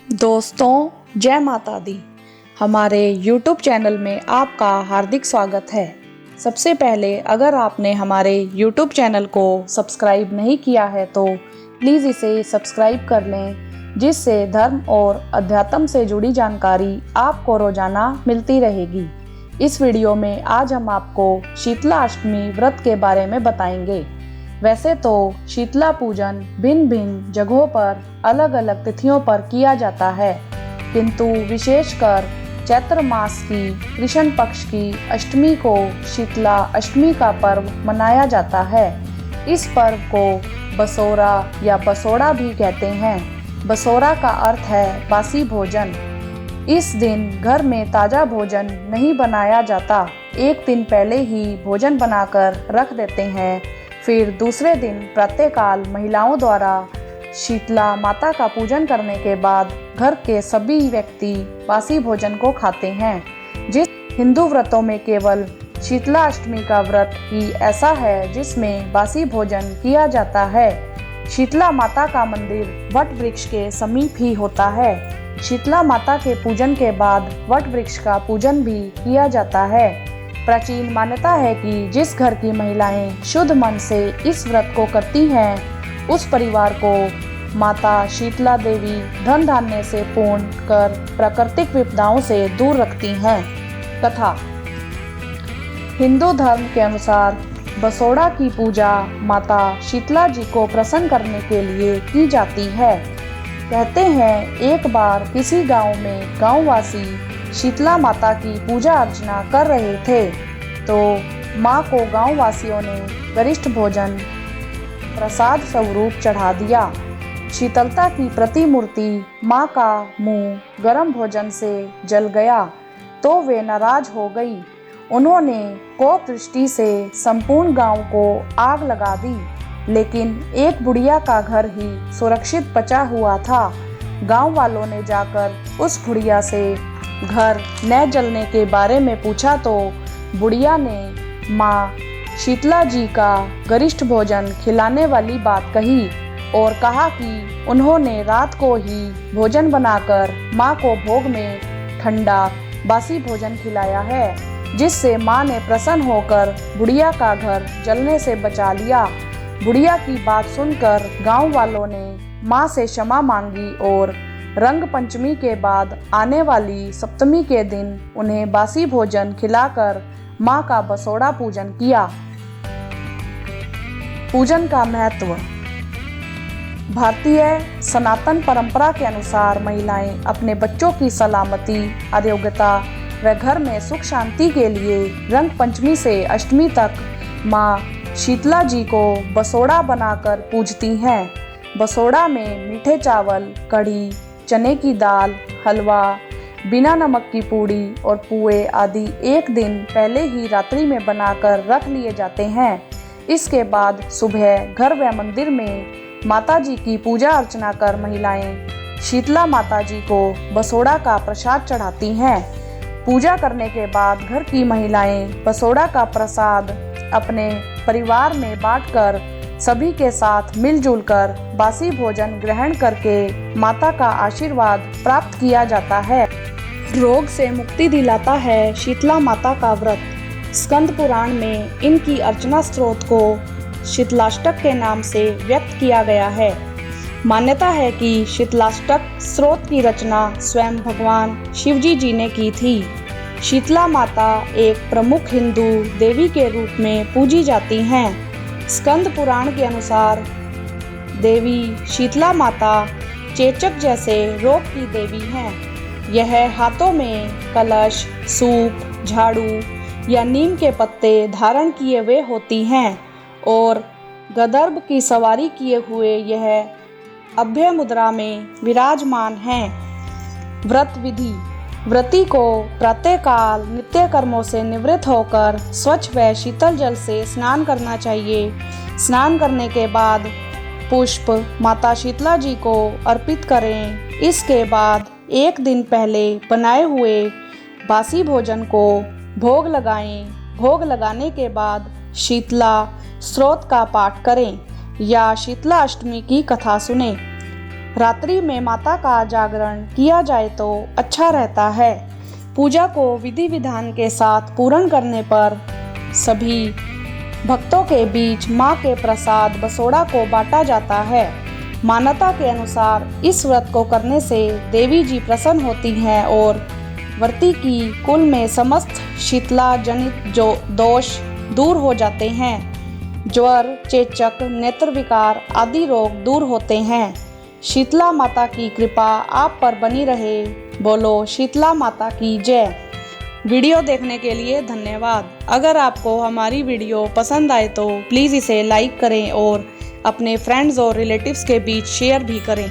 दोस्तों, जय माता दी। हमारे YouTube चैनल में आपका हार्दिक स्वागत है। सबसे पहले अगर आपने हमारे YouTube चैनल को सब्सक्राइब नहीं किया है तो प्लीज़ इसे सब्सक्राइब कर लें, जिससे धर्म और अध्यात्म से जुड़ी जानकारी आपको रोजाना मिलती रहेगी। इस वीडियो में आज हम आपको शीतला अष्टमी व्रत के बारे में बताएंगे। वैसे तो शीतला पूजन भिन्न भिन्न जगहों पर अलग अलग तिथियों पर किया जाता है, किंतु विशेषकर चैत्र मास की कृष्ण पक्ष की अष्टमी को शीतला अष्टमी का पर्व मनाया जाता है। इस पर्व को बसोरा या बसोड़ा भी कहते हैं। बसोरा का अर्थ है बासी भोजन। इस दिन घर में ताज़ा भोजन नहीं बनाया जाता। एक दिन पहले ही भोजन बनाकर रख देते हैं। फिर दूसरे दिन प्रातःकाल महिलाओं द्वारा शीतला माता का पूजन करने के बाद घर के सभी व्यक्ति बासी भोजन को खाते हैं। जिस हिंदू व्रतों में केवल शीतला अष्टमी का व्रत ही ऐसा है जिसमें बासी भोजन किया जाता है। शीतला माता का मंदिर वट वृक्ष के समीप ही होता है। शीतला माता के पूजन के बाद वट वृक्ष का पूजन भी किया जाता है। प्राचीन मान्यता है कि जिस घर की महिलाएं शुद्ध मन से इस व्रत को करती हैं, उस परिवार को माता शीतला देवी धन धान्य से पूर्ण कर प्राकृतिक विपदाओं से दूर रखती हैं। कथा। हिंदू धर्म के अनुसार बसोड़ा की पूजा माता शीतला जी को प्रसन्न करने के लिए की जाती है। कहते हैं एक बार किसी गांव में गांववासी शीतला माता की पूजा अर्चना कर रहे थे, तो माँ को गांववासियों ने गरिष्ठ भोजन प्रसाद स्वरूप चढ़ा दिया। शीतलता की प्रतिमूर्ति माँ का मुंह गर्म भोजन से जल गया तो वे नाराज हो गई। उन्होंने कोप दृष्टि से संपूर्ण गांव को आग लगा दी, लेकिन एक बुढ़िया का घर ही सुरक्षित बचा हुआ था। गांव वालों ने जाकर उस बुढ़िया से घर न जलने के बारे में पूछा तो बुढ़िया ने माँ शीतला जी का गरिष्ठ भोजन खिलाने वाली बात कही और कहा कि उन्होंने रात को ही भोजन बनाकर माँ को भोग में ठंडा बासी भोजन खिलाया है, जिससे माँ ने प्रसन्न होकर बुढ़िया का घर जलने से बचा लिया। बुढ़िया की बात सुनकर गांव वालों ने माँ से क्षमा मांगी और रंग पंचमी के बाद आने वाली सप्तमी के दिन उन्हें बासी भोजन खिलाकर माँ का बसोड़ा पूजन किया। पूजन का महत्व। भारतीय सनातन परंपरा के अनुसार महिलाएं अपने बच्चों की सलामती, आरोग्यता व घर में सुख शांति के लिए रंग पंचमी से अष्टमी तक माँ शीतला जी को बसोड़ा बनाकर पूजती हैं। बसोड़ा में मीठे चावल, कढ़ी, चने की दाल, हलवा, बिना नमक की पूड़ी और पुए आदि एक दिन पहले ही रात्रि में बनाकर रख लिए जाते हैं। इसके बाद सुबह घर व मंदिर में माता जी की पूजा अर्चना कर महिलाएं शीतला माता जी को बसोड़ा का प्रसाद चढ़ाती हैं। पूजा करने के बाद घर की महिलाएं बसोड़ा का प्रसाद अपने परिवार में बांटकर सभी के साथ मिलजुल कर बासी भोजन ग्रहण करके माता का आशीर्वाद प्राप्त किया जाता है। रोग से मुक्ति दिलाता है शीतला माता का व्रत। स्कंद पुराण में इनकी अर्चना स्त्रोत को शीतलाष्टक के नाम से व्यक्त किया गया है। मान्यता है कि शीतलाष्टक स्त्रोत की रचना स्वयं भगवान शिवजी जी ने की थी। शीतला माता एक प्रमुख हिंदू देवी के रूप में पूजी जाती हैं। स्कंद पुराण के अनुसार देवी शीतला माता चेचक जैसे रोग की देवी हैं। यह हाथों में कलश, सूप, झाड़ू या नीम के पत्ते धारण किए हुए होती हैं और गदर्भ की सवारी किए हुए यह अभय मुद्रा में विराजमान हैं। व्रत विधि। व्रती को प्रातःकाल नित्य कर्मों से निवृत्त होकर स्वच्छ व शीतल जल से स्नान करना चाहिए। स्नान करने के बाद पुष्प माता शीतला जी को अर्पित करें। इसके बाद एक दिन पहले बनाए हुए बासी भोजन को भोग लगाएं। भोग लगाने के बाद शीतला स्त्रोत का पाठ करें या शीतला अष्टमी की कथा सुनें। रात्रि में माता का जागरण किया जाए तो अच्छा रहता है। पूजा को विधि विधान के साथ पूर्ण करने पर सभी भक्तों के बीच मां के प्रसाद बसोड़ा को बांटा जाता है। मान्यता के अनुसार इस व्रत को करने से देवी जी प्रसन्न होती हैं और व्रती की कुल में समस्त शीतला जनित जो दोष दूर हो जाते हैं। ज्वर, चेचक, नेत्र विकार आदि रोग दूर होते हैं। शीतला माता की कृपा आप पर बनी रहे। बोलो शीतला माता की जय। वीडियो देखने के लिए धन्यवाद। अगर आपको हमारी वीडियो पसंद आए तो प्लीज़ इसे लाइक करें और अपने फ्रेंड्स और रिलेटिव्स के बीच शेयर भी करें।